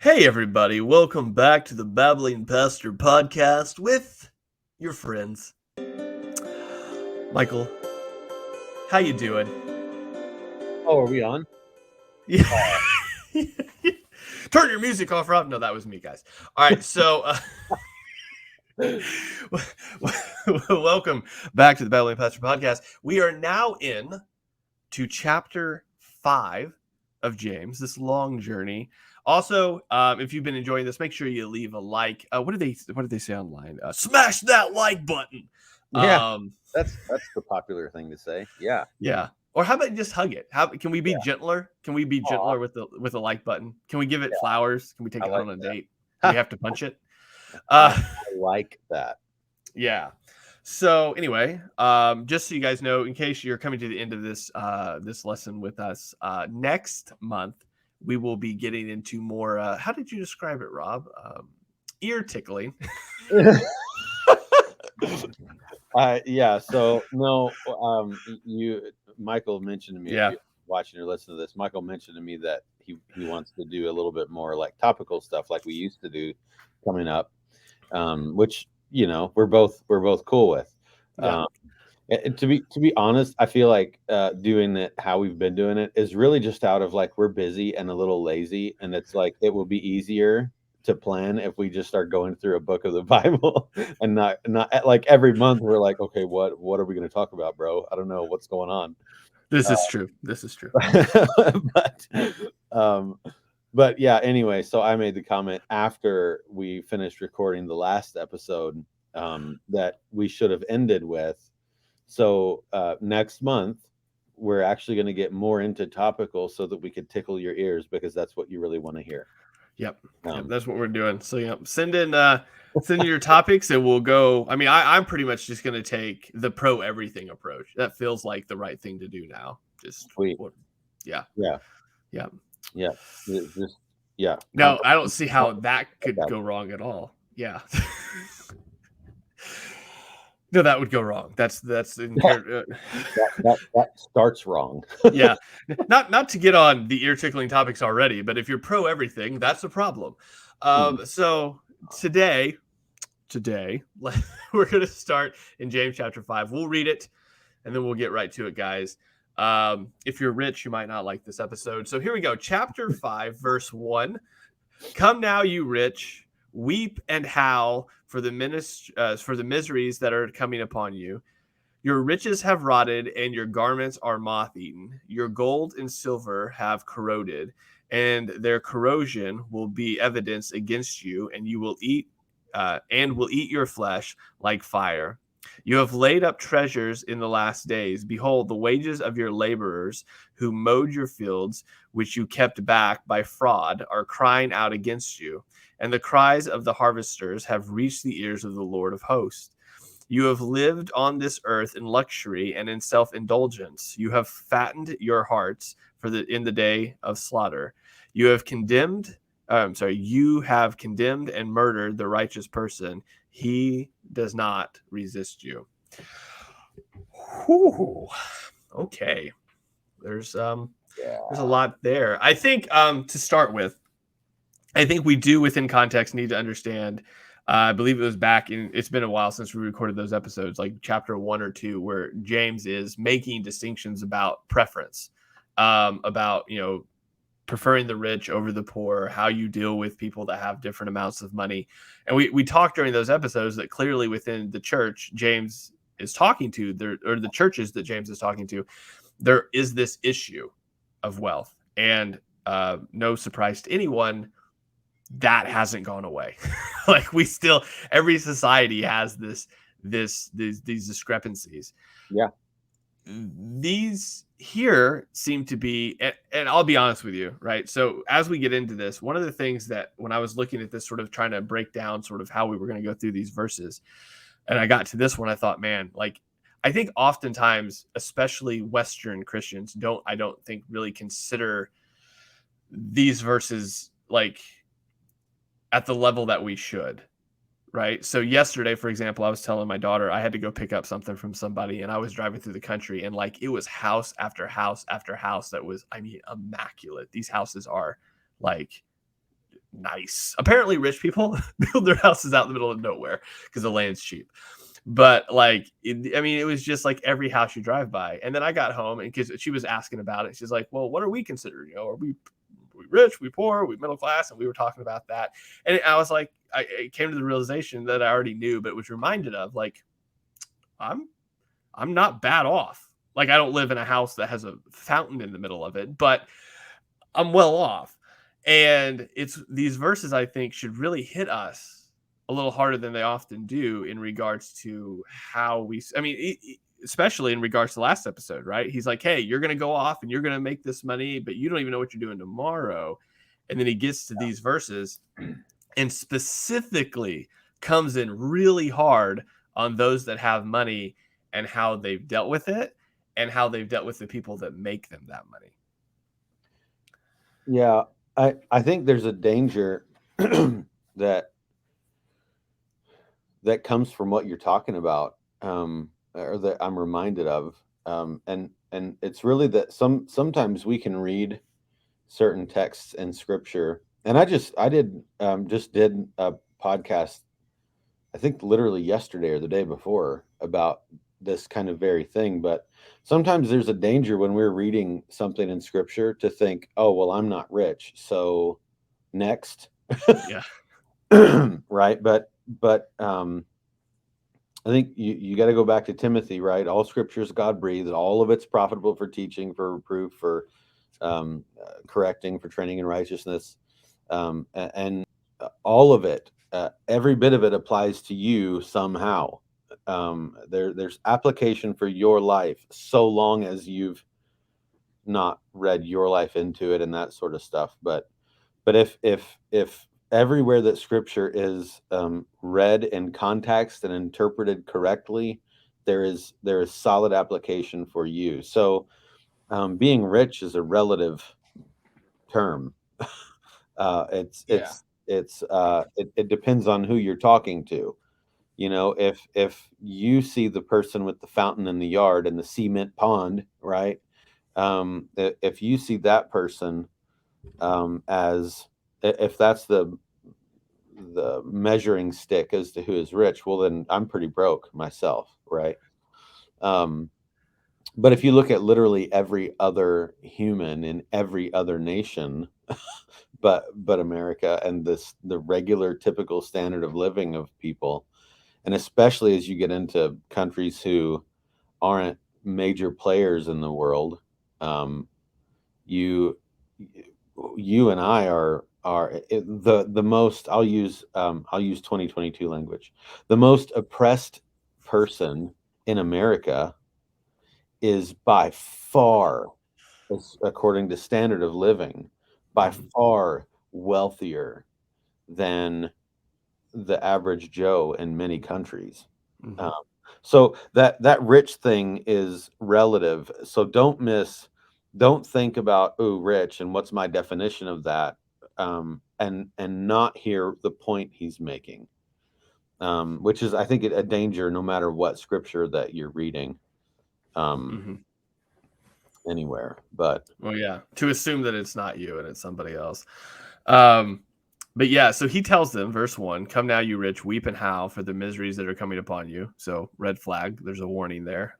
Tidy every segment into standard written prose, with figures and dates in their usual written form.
Hey everybody, welcome back to the Babbling Pastor podcast with your friends. Michael, how you doing? Oh, are we on? Yeah. Turn your music off, Rob. No, that was me, guys. All right, so welcome back to the Babbling Pastor podcast. We are now in to chapter 5 of James, this long journey. Also, if you've been enjoying this, make sure you leave a like. What did they say online? Smash that like button. Yeah, that's the popular thing to say. Yeah. Yeah. Or how about just hug it? How can we be gentler? Can we be gentler with the like button? Can we give it flowers? Can we take it like on a date? Do we have to punch it? I like that. Yeah. So anyway, just so you guys know, in case you're coming to the end of this this lesson with us, next month we will be getting into more. How did you describe it, Rob? Ear tickling. Yeah. So no, Michael mentioned to me. Yeah. If you're watching or listening to this, Michael mentioned to me that he wants to do a little bit more like topical stuff, like we used to do, coming up. Which we're both cool with. Yeah. And to be honest, I feel like doing it how we've been doing it is really just out of like we're busy and a little lazy, and it's like it will be easier to plan if we just start going through a book of the Bible and not like every month we're like, okay, what are we going to talk about, bro? I don't know what's going on. This is true. This is true. But yeah, anyway, so I made the comment after we finished recording the last episode that we should have ended with. So next month, we're actually going to get more into topical so that we could tickle your ears, because that's what you really want to hear. Yep. That's what we're doing. So send in your topics and we'll go. I mean, I'm pretty much just going to take the pro everything approach. That feels like the right thing to do now. Just sweet. Yeah. No, I don't see how that could go wrong at all. Yeah. No, that would go wrong. That starts wrong. Yeah. Not to get on the ear tickling topics already, but if you're pro everything, that's a problem. So today we're going to start in James chapter 5. We'll read it and then we'll get right to it, guys. If you're rich, you might not like this episode. So here we go. Chapter 5, verse 1. Come now, you rich, weep and howl for the miseries that are coming upon you. Your riches have rotted, and your garments are moth-eaten. Your gold and silver have corroded, and their corrosion will be evidence against you, and you will eat your flesh like fire. You have laid up treasures in the last days. Behold, the wages of your laborers who mowed your fields, which you kept back by fraud, are crying out against you. And the cries of the harvesters have reached the ears of the Lord of hosts. You have lived on this earth in luxury and in self-indulgence. You have fattened your hearts in the day of slaughter. You have condemned and murdered the righteous person. He does not resist you. Whew. Okay. There's a lot there. I think to start with, I think we do within context need to understand. I believe it was it's been a while since we recorded those episodes, like chapter 1 or 2, where James is making distinctions about preference, about, preferring the rich over the poor, how you deal with people that have different amounts of money. And we talked during those episodes that clearly within the church James is talking to, or the churches that James is talking to, there is this issue of wealth. And no surprise to anyone, that hasn't gone away. Like every society has these discrepancies. Yeah. These here seem to be, and I'll be honest with you, right? So as we get into this, one of the things that when I was looking at this, sort of trying to break down sort of how we were going to go through these verses, and I got to this one, I thought, man, like, I think oftentimes, especially Western Christians, I don't think really consider these verses like at the level that we should, right? So yesterday, for example, I was telling my daughter I had to go pick up something from somebody, and I was driving through the country, and like it was house after house after house that was, I mean, immaculate. These houses are like nice. Apparently rich people build their houses out in the middle of nowhere because the land's cheap. But like, it was just like every house you drive by. And then I got home, and because she was asking about it, she's like, well, what are we considered? Are we rich, we poor, we middle class? And we were talking about that. And I was like, I came to the realization that I already knew, but was reminded of, like, I'm not bad off. Like, I don't live in a house that has a fountain in the middle of it, but I'm well off. And it's these verses, I think, should really hit us a little harder than they often do in regards to how we, especially in regards to last episode, right? He's like, hey, you're going to go off and you're going to make this money, but you don't even know what you're doing tomorrow. And then he gets to these verses and specifically comes in really hard on those that have money and how they've dealt with it and how they've dealt with the people that make them that money. Yeah, I think there's a danger that comes from what you're talking about, or that I'm reminded of, and it's really that sometimes we can read certain texts in Scripture, and I just did a podcast, I think literally yesterday or the day before, about this kind of very thing. But sometimes there's a danger when we're reading something in Scripture to think, oh, well, I'm not rich, so next. Yeah. Right. But I think you got to go back to Timothy, right? All Scripture is God breathed, all of it's profitable for teaching, for reproof, for correcting, for training in righteousness, and all of it, every bit of it applies to you somehow. There's application for your life, so long as you've not read your life into it and that sort of stuff. But if everywhere that Scripture is read in context and interpreted correctly, there is solid application for you. So being rich is a relative term. It depends on who you're talking to. If you see the person with the fountain in the yard and the cement pond, right? If you see that person as, if that's the measuring stick as to who is rich, well, then I'm pretty broke myself, right? But if you look at literally every other human in every other nation, but America, and the regular typical standard of living of people, and especially as you get into countries who aren't major players in the world, you and I are the most, I'll use 2022 language, the most oppressed person in America is by far, according to standard of living, by far wealthier than the average Joe in many countries. So that rich thing is relative. So don't think about, oh, rich and what's my definition of that, and not hear the point he's making, which is, I think, a danger no matter what Scripture that you're reading. Anywhere, but well, yeah, to assume that it's not you and it's somebody else. But yeah, so he tells them, verse 1, come now, you rich, weep and howl for the miseries that are coming upon you. So red flag, there's a warning there.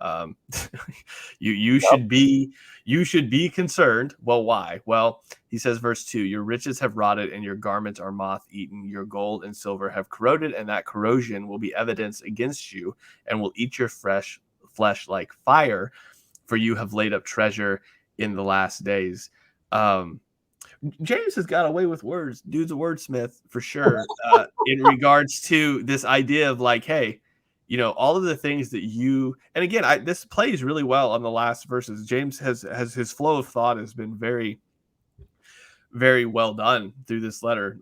You should be concerned. Well, why? Well, he says, verse 2, your riches have rotted and your garments are moth eaten. Your gold and silver have corroded, and that corrosion will be evidence against you and will eat your flesh like fire, for you have laid up treasure in the last days. James has got away with words. Dude's a wordsmith for sure. In regards to this idea of, like, hey, all of the things that you, and again, this plays really well on the last verses. James has his flow of thought has been very, very well done through this letter.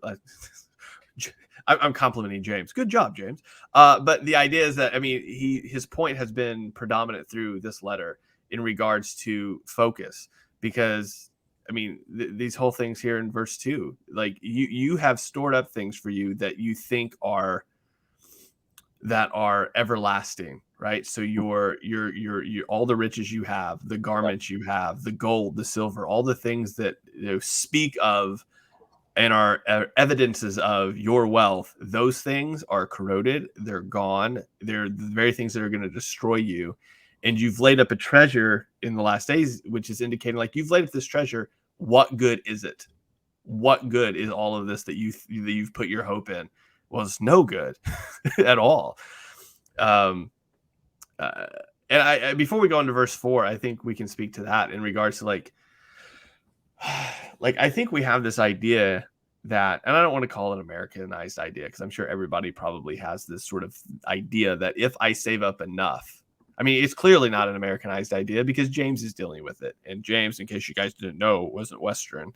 I'm complimenting James. Good job, James. But the idea is that, his point has been predominant through this letter in regards to focus, because these whole things here in verse 2, like, you have stored up things for you that you think are everlasting, right? So your all the riches you have, the garments you have, the gold, the silver, all the things that speak of and are evidences of your wealth, those things are corroded. They're gone. They're the very things that are going to destroy you. And you've laid up a treasure in the last days, which is indicating like you've laid up this treasure. What good is it? What good is all of this that you've put your hope in? Well, it's no good at all. And I before we go into verse 4, I think we can speak to that in regards to like I think we have this idea that, and I don't want to call it Americanized idea because I'm sure everybody probably has this sort of idea that if I save up enough, I mean, it's clearly not an Americanized idea because James is dealing with it. And James, in case you guys didn't know, wasn't Western.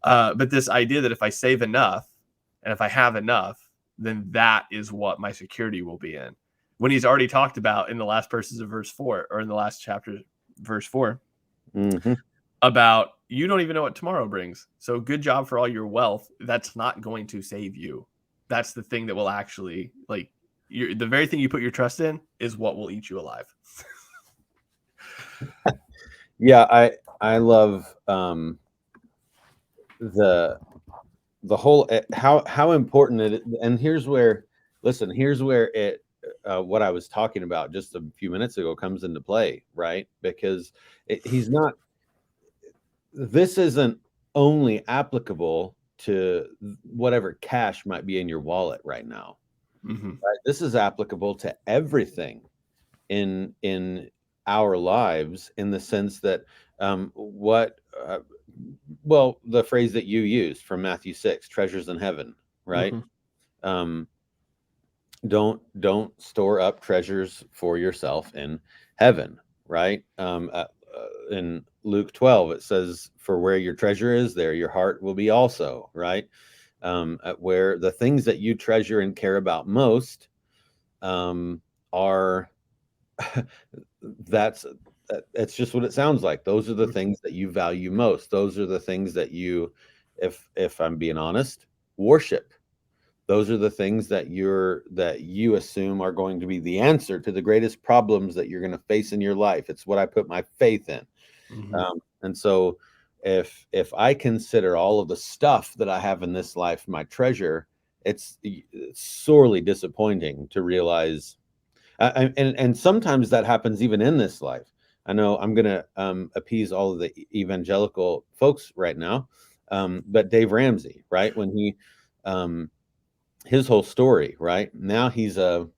But this idea that if I save enough and if I have enough, then that is what my security will be in. When he's already talked about in the last verses of verse 4, or in the last chapter, verse 4, about you don't even know what tomorrow brings. So good job for all your wealth. That's not going to save you. That's the thing that will actually, like, the very thing you put your trust in is what will eat you alive. Yeah, I love the whole how important it is. And here's where it what I was talking about just a few minutes ago comes into play, right? Because this isn't only applicable to whatever cash might be in your wallet right now. Right? This is applicable to everything in our lives, in the sense that well, the phrase that you used from Matthew 6, treasures in heaven, right? Don't store up treasures for yourself in heaven, right? In Luke 12, it says, for where your treasure is, there your heart will be also, right? Where the things that you treasure and care about most are it's just what it sounds like. Those are the things that you value most. Those are the things that you, if I'm being honest, worship. Those are the things that you assume are going to be the answer to the greatest problems that you're going to face in your life. It's what I put my faith in. And so if I consider all of the stuff that I have in this life my treasure, it's sorely disappointing to realize, and sometimes that happens even in this life. I know I'm going to appease all of the evangelical folks right now, but Dave Ramsey, right, when he his whole story, right, now he's a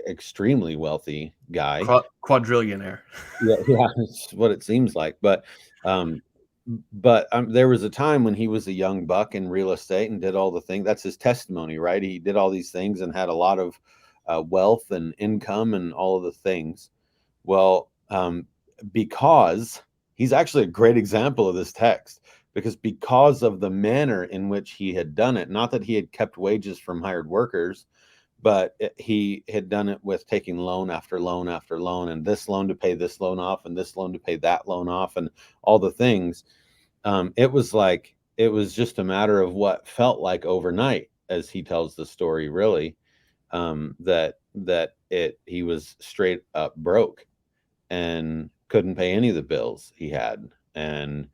extremely wealthy guy, quadrillionaire. Yeah, it's what it seems like. But there was a time when he was a young buck in real estate and did all the things. That's his testimony, right? He did all these things and had a lot of wealth and income and all of the things. Well, because he's actually a great example of this text, because of the manner in which he had done it, not that he had kept wages from hired workers, but he had done it with taking loan after loan after loan, and this loan to pay this loan off, and this loan to pay that loan off, and all the things. It was just a matter of what felt like overnight, as he tells the story, really, he was straight up broke and couldn't pay any of the bills he had. And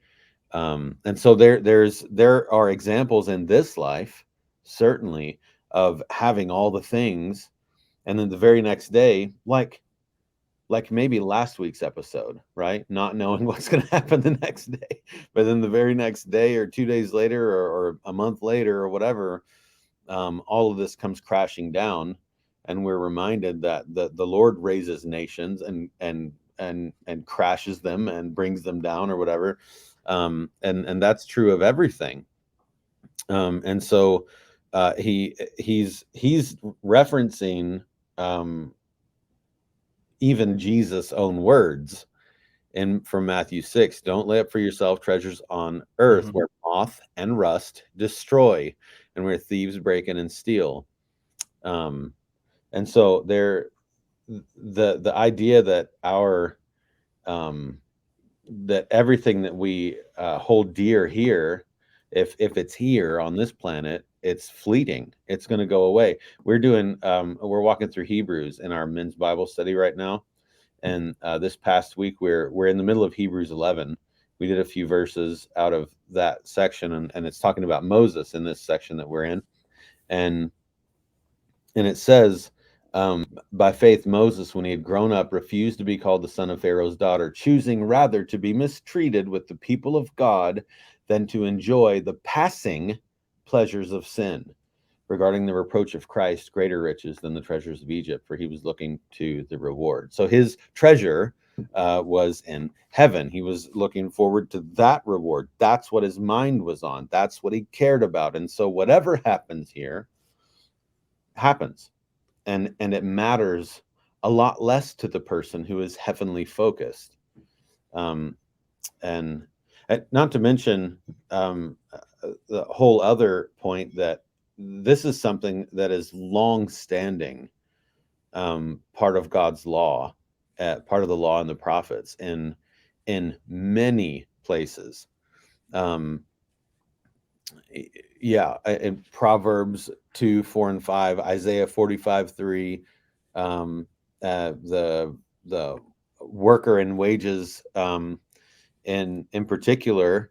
so there are examples in this life, certainly, of having all the things, and then the very next day, like maybe last week's episode, right? Not knowing what's going to happen the next day, but then the very next day or 2 days later or a month later or whatever, all of this comes crashing down, and we're reminded that the Lord raises nations and crashes them and brings them down or whatever. And that's true of everything. And so he's referencing even Jesus' own words from Matthew 6. Don't lay up for yourself treasures on earth, where moth and rust destroy, and where thieves break in and steal. And so the idea that that everything that we hold dear here, if it's here on this planet, it's fleeting. It's going to go away. We're walking through Hebrews in our men's Bible study right now, and this past week we're in the middle of Hebrews 11, we did a few verses out of that section, and it's talking about Moses in this section that we're in. And it says, by faith, Moses, when he had grown up, refused to be called the son of Pharaoh's daughter, choosing rather to be mistreated with the people of God than to enjoy the passing pleasures of sin. Regarding the reproach of Christ, greater riches than the treasures of Egypt, for he was looking to the reward. So his treasure was in heaven. He was looking forward to that reward. That's what his mind was on. That's what he cared about. And so whatever happens here happens. And it matters a lot less to the person who is heavenly focused. And not to mention the whole other point that this is something that is long-standing, part of God's law, part of the law and the prophets in many places. In Proverbs 2, 4, and 5, Isaiah 45, 3, the worker and wages, in particular,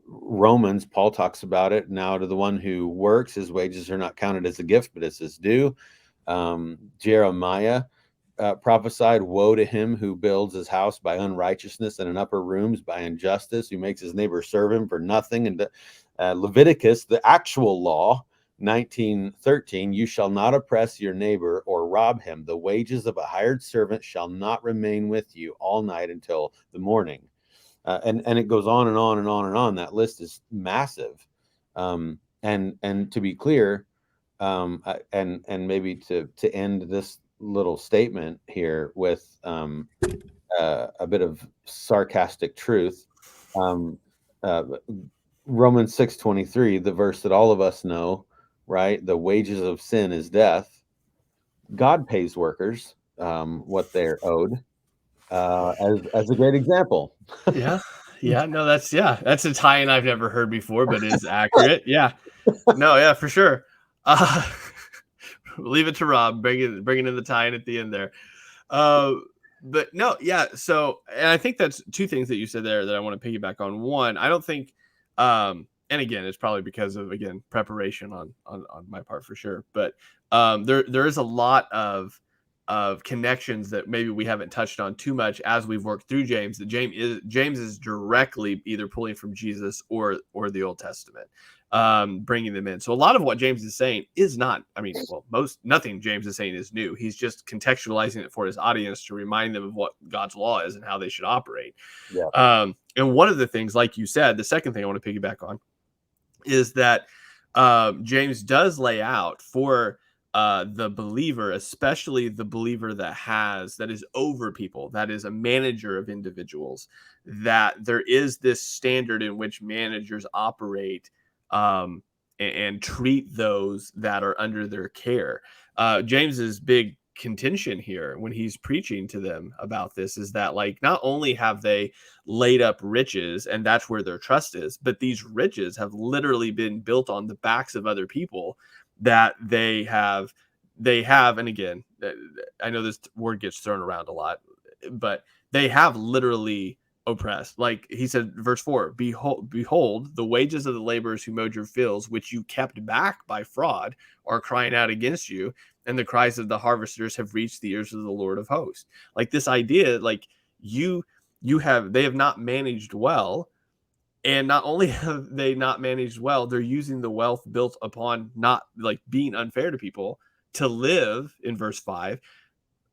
Romans, Paul talks about it. Now to the one who works, his wages are not counted as a gift, but as his due. Jeremiah prophesied, woe to him who builds his house by unrighteousness and in upper rooms by injustice, who makes his neighbor serve him for nothing. And Leviticus, the actual law, 19:13, you shall not oppress your neighbor or rob him. The wages of a hired servant shall not remain with you all night until the morning. And it goes on and on and on and on. That list is massive. And to be clear, and maybe to end this little statement here with a bit of sarcastic truth, Romans 6:23, the verse that all of us know, right? The wages of sin is death. God pays workers what they're owed. As a great example. No, that's a tie-in I've never heard before, but is accurate. For sure. Leave it to Rob, bringing in the tie-in at the end there. But no, so, and I think that's two things that you said there that I want to piggyback on. One, I don't think, and again, it's probably because of, again, preparation on my part for sure, but there is a lot of connections that maybe we haven't touched on too much as we've worked through James. That James is directly either pulling from Jesus or the Old Testament, bringing them in. So a lot of what James is saying is not, nothing James is saying is new. He's just contextualizing it for his audience to remind them of what God's law is and how they should operate. And one of the things, like you said, the second thing I want to piggyback on is that James does lay out for the believer, especially the believer that is over people, that is a manager of individuals, that there is this standard in which managers operate and treat those that are under their care. James's big contention here when he's preaching to them about this is that, like, not only have they laid up riches and that's where their trust is, but these riches have literally been built on the backs of other people that they have, and again, I know this word gets thrown around a lot, but they have literally oppressed. Like he said, verse 4, behold, the wages of the laborers who mowed your fields, which you kept back by fraud, are crying out against you, and the cries of the harvesters have reached the ears of the Lord of hosts. Like this idea, like they have not managed well. And not only have they not managed well, they're using the wealth built upon not, like, being unfair to people to live, in verse 5,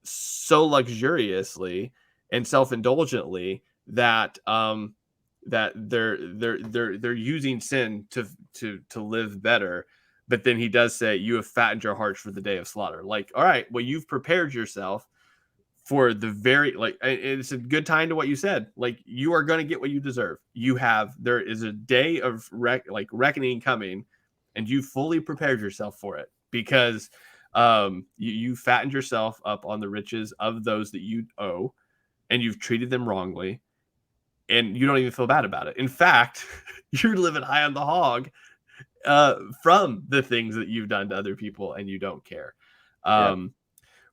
so luxuriously and self-indulgently that they're using sin to live better. But then he does say, you have fattened your hearts for the day of slaughter. Like, all right, well, you've prepared yourself for the very, like, it's a good time to what you said. Like, you are going to get what you deserve. There is a day of reckoning coming, and you fully prepared yourself for it because you fattened yourself up on the riches of those that you owe, and you've treated them wrongly, and you don't even feel bad about it. In fact, you're living high on the hog from the things that you've done to other people, and you don't care.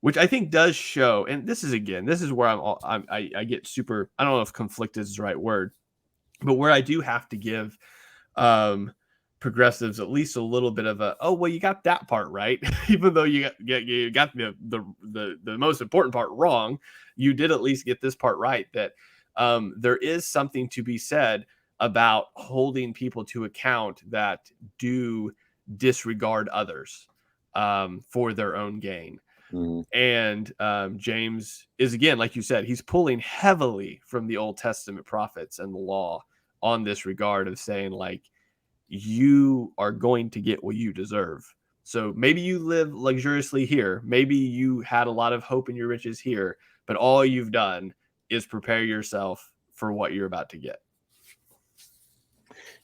which I think does show. And this is where I get super. I don't know if conflicted is the right word, but where I do have to give progressives at least a little bit of a, oh well, you got that part right, even though you got the most important part wrong. You did at least get this part right. That there is something to be said about holding people to account that do disregard others for their own gain. And James is, again, like you said, he's pulling heavily from the Old Testament prophets and the law on this regard of saying, like, you are going to get what you deserve. So maybe you live luxuriously here. Maybe you had a lot of hope in your riches here, but all you've done is prepare yourself for what you're about to get.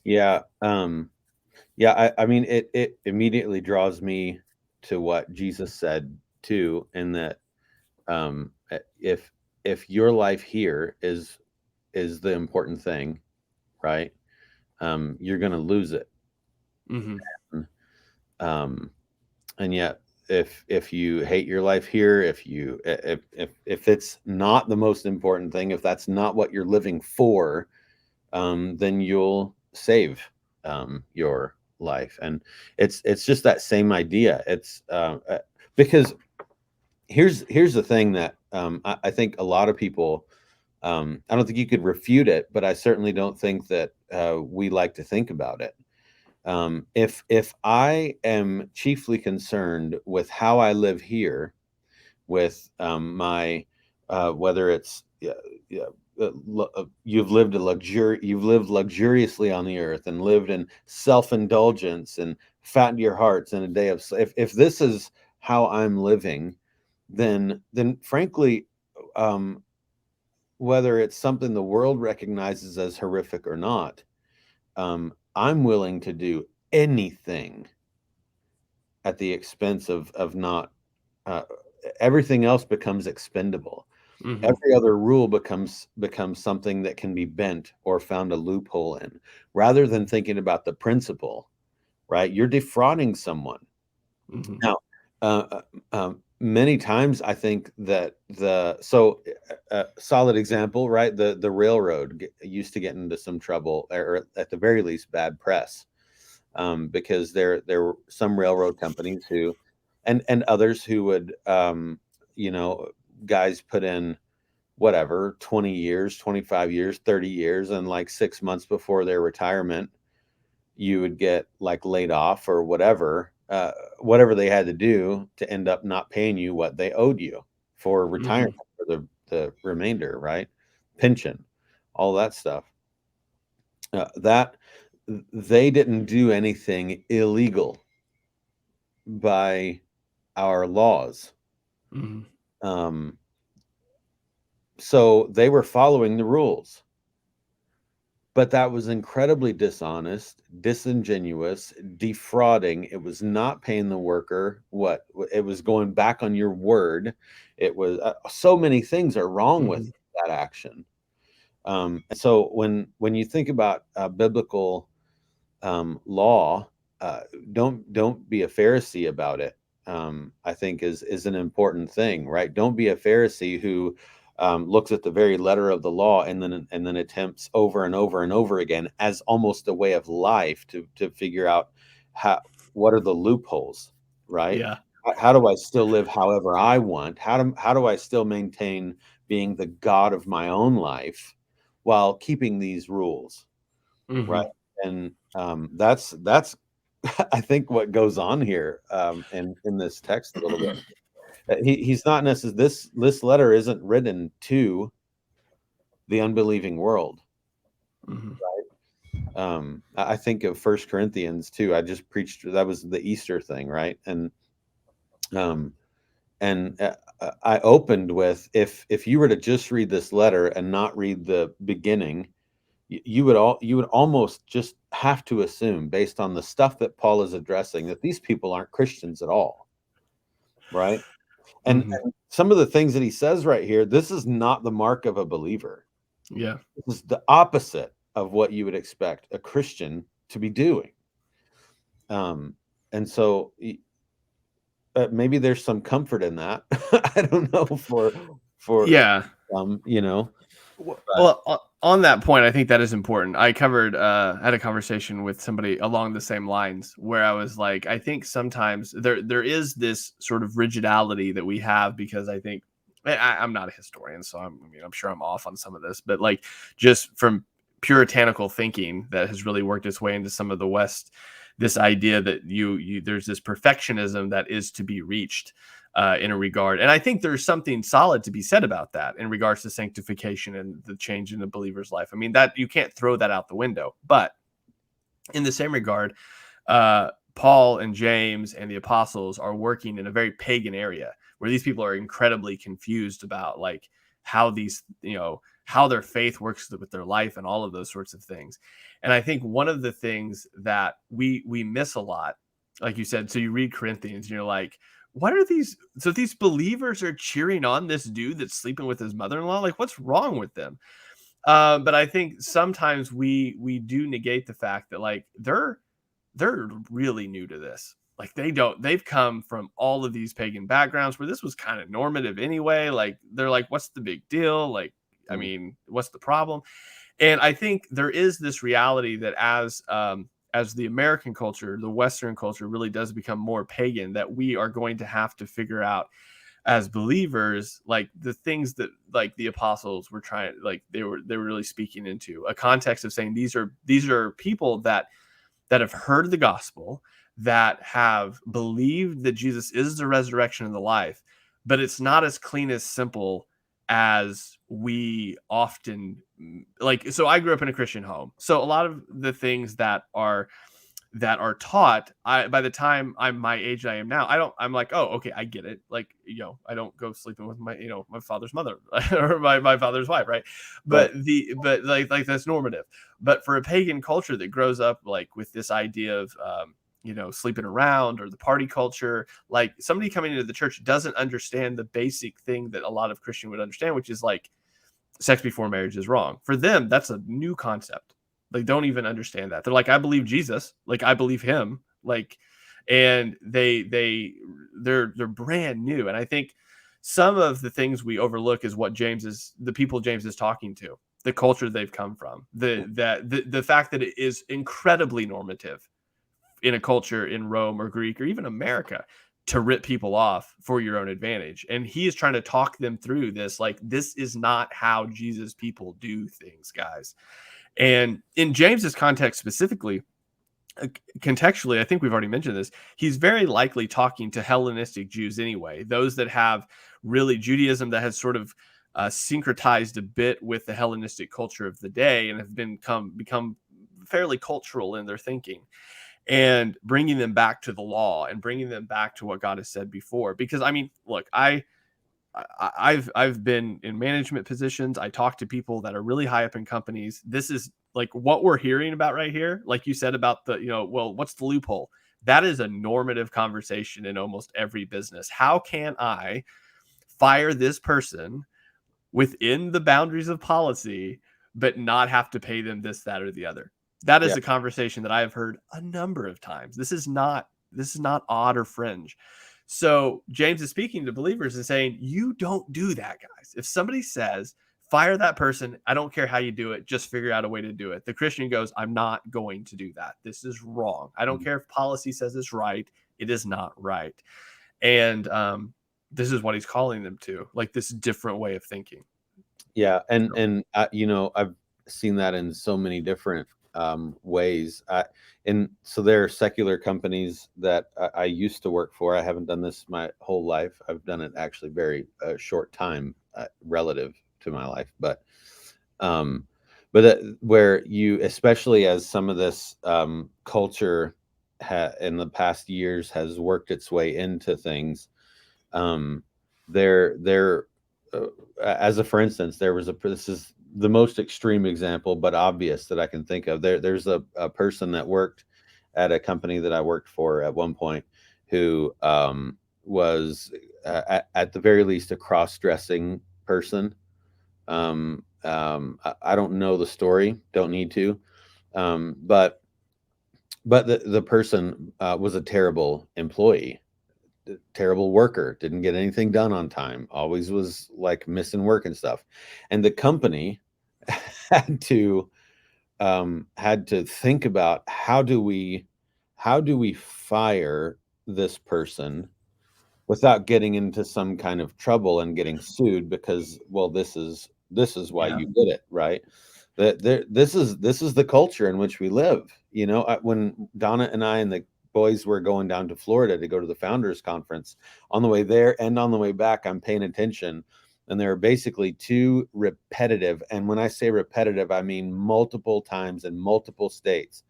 Yeah. I mean, it immediately draws me to what Jesus said too, in that if your life here is the important thing, right? You're going to lose it. Mm-hmm. And yet if you hate your life here, if it's not the most important thing, if that's not what you're living for, then you'll save your life. And it's just that same idea. It's because here's the thing that I think a lot of people, I don't think you could refute it, but I certainly don't think that we like to think about it. If I am chiefly concerned with how I live here, with my whether it's you've lived luxuriously on the earth and lived in self-indulgence and fattened your hearts in a day of, if this is how I'm living, then frankly, whether it's something the world recognizes as horrific or not, I'm willing to do anything at the expense of not everything else becomes expendable. Mm-hmm. Every other rule becomes something that can be bent or found a loophole in, rather than thinking about the principle, right? You're defrauding someone. Mm-hmm. Now, many times I think that solid example, right? The railroad used to get into some trouble, or at the very least bad press, because there were some railroad companies who, and others who would, guys put in whatever, 20 years, 25 years, 30 years, and like 6 months before their retirement, you would get like laid off or whatever they had to do to end up not paying you what they owed you for retirement, mm-hmm. for the remainder, right? Pension, all that stuff. That they didn't do anything illegal by our laws. Mm-hmm. So they were following the rules. But that was incredibly dishonest, disingenuous, defrauding. It was not paying the worker what it was, going back on your word. It was so many things are wrong mm-hmm. with that action. And so when you think about biblical law, don't be a Pharisee about it. I think is an important thing, right? Don't be a Pharisee who looks at the very letter of the law and then attempts over and over and over again as almost a way of life to figure out what are the loopholes, right? Yeah. How do I still live however I want? How do I still maintain being the God of my own life while keeping these rules, mm-hmm. right? And that's I think what goes on here in this text a little bit. He's not necessarily, this letter isn't written to the unbelieving world, mm-hmm. right? I think of 1 Corinthians too. I just preached, that was the Easter thing, right? And I opened with, if you were to just read this letter and not read the beginning, you would almost just have to assume, based on the stuff that Paul is addressing, that these people aren't Christians at all, right? And, mm-hmm. and some of the things that he says right here, this is not the mark of a believer. Yeah. This is the opposite of what you would expect a Christian to be doing. And so maybe there's some comfort in that. I don't know for Yeah. you know, but Well, on that point, I think that is important. I had a conversation with somebody along the same lines where I was like, I think sometimes there is this sort of rigidality that we have because I think I'm not a historian, so I'm sure I'm off on some of this, but like just from puritanical thinking that has really worked its way into some of the West, this idea that there's this perfectionism that is to be reached in a regard. And I think there's something solid to be said about that in regards to sanctification and the change in the believer's life. I mean, that you can't throw that out the window. But in the same regard, Paul and James and the apostles are working in a very pagan area where these people are incredibly confused about like how these, how their faith works with their life and all of those sorts of things. And I think one of the things that we miss a lot, like you said, so you read Corinthians and you're like, what are these? So these believers are cheering on this dude that's sleeping with his mother-in-law. Like, what's wrong with them? But I think sometimes we do negate the fact that like they're really new to this. Like they've come from all of these pagan backgrounds where this was kind of normative anyway. Like they're like, what's the big deal? Like, I mean, what's the problem? And I think there is this reality that as the American culture, the Western culture really does become more pagan, that we are going to have to figure out as believers, like the things that like the apostles were trying, like they were really speaking into a context of saying these are people that have heard the gospel, that have believed that Jesus is the resurrection and the life, but it's not as clean as simple as we often like. So I grew up in a Christian home. So a lot of the things that are taught, by the time I'm my age I am now, I'm like, oh, okay, I get it. Like, I don't go sleeping with my father's mother or my father's wife, right? But but like that's normative. But for a pagan culture that grows up like with this idea of sleeping around or the party culture, like somebody coming into the church doesn't understand the basic thing that a lot of Christian would understand, which is like sex before marriage is wrong. For them, that's a new concept. Like, don't even understand that. They're like, I believe Jesus, like I believe him, like, and they're brand new. And I think some of the things we overlook is what the people James is talking to, the culture they've come from, the fact that it is incredibly normative in a culture in Rome or Greek or even America to rip people off for your own advantage. And he is trying to talk them through this. Like, this is not how Jesus people do things, guys. And in James's context specifically, contextually, I think we've already mentioned this. He's very likely talking to Hellenistic Jews anyway, those that have really Judaism that has sort of syncretized a bit with the Hellenistic culture of the day and have become fairly cultural in their thinking, and bringing them back to the law and bringing them back to what God has said before. Because I mean, look, I've been in management positions. I talk to people that are really high up in companies. This is like what we're hearing about right here. Like you said about well, what's the loophole? That is a normative conversation in almost every business. How can I fire this person within the boundaries of policy, but not have to pay them this, that, or the other? That is a conversation that I have heard a number of times. This is not odd or fringe. So James is speaking to believers and saying, you don't do that, guys. If somebody says, fire that person, I don't care how you do it, just figure out a way to do it. The Christian goes, I'm not going to do that. This is wrong. I don't care if policy says it's right. It is not right. And this is what he's calling them to, like this different way of thinking. Yeah. And I've seen that in so many different ways. And so there are secular companies that I used to work for. I haven't done this my whole life. I've done it actually very short time relative to my life, but where you, especially as some of this culture in the past years has worked its way into things, as a for instance, this is the most extreme example, but obvious that I can think of. There's a person that worked at a company that I worked for at one point who was at the very least a cross-dressing person. I don't know the story, don't need to, but the person was a terrible employee. terrible worker, didn't get anything done on time, always was like missing work and stuff. And the company had to think about how do we fire this person without getting into some kind of trouble and getting sued, because, well, this is why you did it, right? This is the culture in which we live. You know, when Donna and I and the boys were going down to Florida to go to the Founders Conference, on the way there and on the way back, I'm paying attention. And there are basically two repetitive, and when I say repetitive, I mean multiple times in multiple states,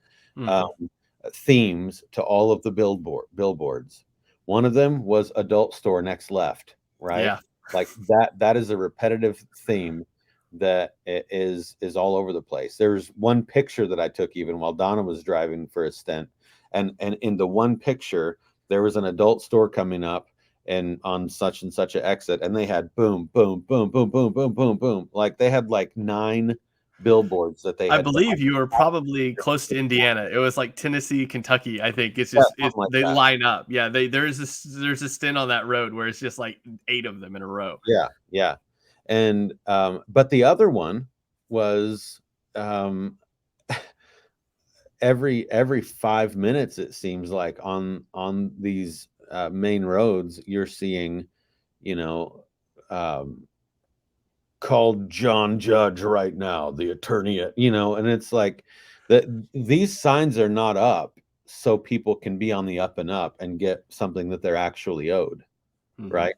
themes to all of the billboards. One of them was adult store next left, right? Yeah. Like that is a repetitive theme that is all over the place. There's one picture that I took even while Donna was driving for a stint, and in the one picture there was an adult store coming up and on such and such an exit, and they had boom, boom, boom, boom, boom, boom, boom, boom. Like they had like 9 billboards that they I had believe you were probably close to Indiana. It was like Tennessee, Kentucky. I think it's just like they that. line up. Yeah, there's a stint on that road where it's just like 8 of them in a row. Yeah. And but the other one was every 5 minutes, it seems like on these main roads, you're seeing, you know, called John Judge right now, the attorney, you know, and it's like that these signs are not up so people can be on the up and up and get something that they're actually owed, right?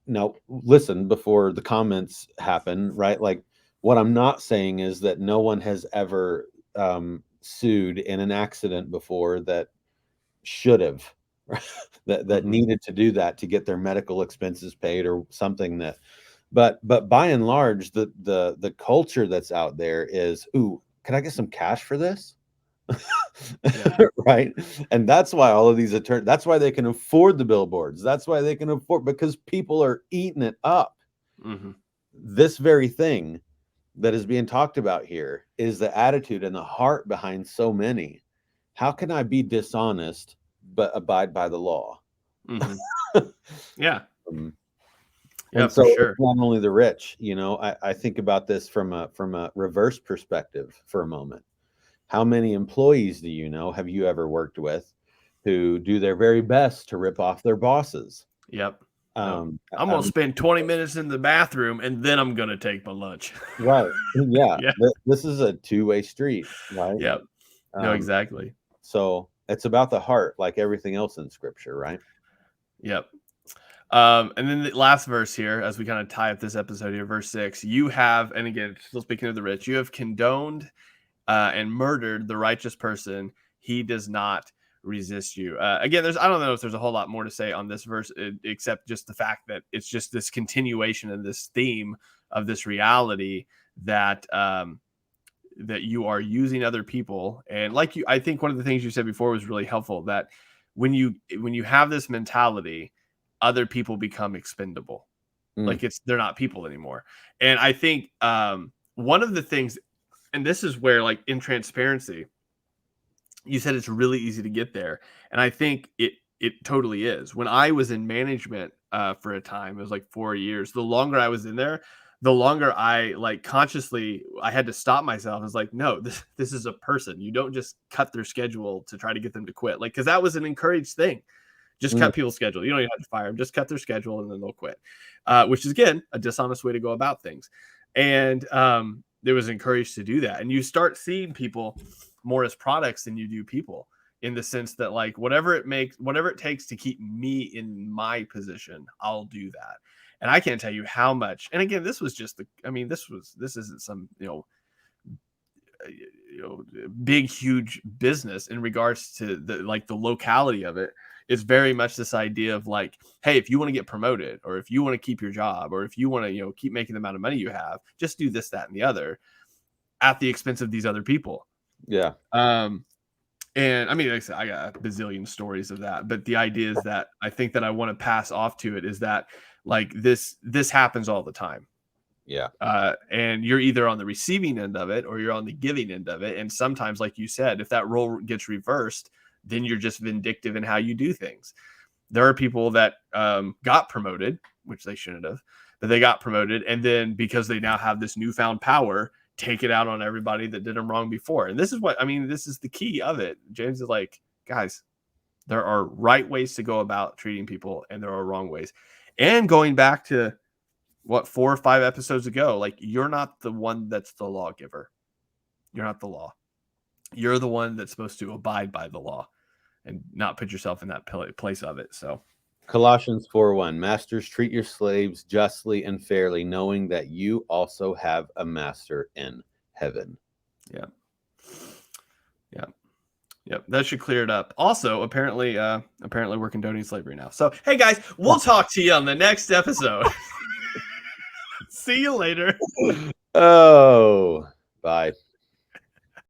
Now, listen, before the comments happen, right? Like, what I'm not saying is that no one has ever sued in an accident before that should have, that needed to do that to get their medical expenses paid or something. That, but by and large, the culture that's out there is, ooh, can I get some cash for this? Right. And that's why all of these attorneys, that's why they can afford the billboards. That's why they can afford, because people are eating it up. This very thing that is being talked about here is the attitude and the heart behind so many. How can I be dishonest but abide by the law? Yeah. And so it's not only the rich, you know, I think about this from a reverse perspective for a moment. How many employees do you know, have you ever worked with, who do their very best to rip off their bosses? Yep. I'm going to spend 20 minutes in the bathroom and then I'm going to take my lunch. Right. Yeah. This is a two-way street, right? Yep. No, exactly. So it's about the heart, like everything else in scripture, right? Yep. And then the last verse here, as we kind of tie up this episode here, verse 6, you have, and again, still speaking of the rich, you have condoned and murdered the righteous person. He does not resist you. Again, I don't know if there's a whole lot more to say on this verse, except just the fact that it's just this continuation of this theme of this reality that that you are using other people. And like I think one of the things you said before was really helpful, that when you have this mentality, other people become expendable. Like they're not people anymore. And I think one of the things, and this is where, like, in transparency, you said it's really easy to get there. And I think it totally is. When I was in management for a time, it was like 4 years. The longer I was in there, the longer I consciously, I had to stop myself. I was like, no, this is a person. You don't just cut their schedule to try to get them to quit. Like, because that was an encouraged thing. Just cut people's schedule. You don't even have to fire them. Just cut their schedule and then they'll quit, which is, again, a dishonest way to go about things. And it was encouraged to do that. And you start seeing people more as products than you do people, in the sense that, like, whatever it takes to keep me in my position, I'll do that. And I can't tell you how much. And again, this was just this isn't some, big, huge business in regards to the locality of it. It's very much this idea of, like, hey, if you want to get promoted, or if you want to keep your job, or if you want to, keep making the amount of money you have, just do this, that, and the other at the expense of these other people. Yeah. And I mean, like I said, I got a bazillion stories of that, but the idea is that I think that I want to pass off to it is that, like, this happens all the time. Yeah. And you're either on the receiving end of it or you're on the giving end of it. And sometimes, like you said, if that role gets reversed, then you're just vindictive in how you do things. there are people that got promoted, which they shouldn't have, but they got promoted. And then because they now have this newfound power, take it out on everybody that did them wrong before. And this is what, I mean, this is the key of it. James is like, guys, there are right ways to go about treating people and there are wrong ways. And going back to what, 4 or 5 episodes ago, like, you're not the one that's the lawgiver. You're not the law. You're the one that's supposed to abide by the law and not put yourself in that place of it. So Colossians 4:1, masters, treat your slaves justly and fairly, knowing that you also have a master in heaven. Yeah. That should clear it up. Also, apparently we're condoning slavery now. So, hey guys, we'll talk to you on the next episode. See you later. Oh, bye.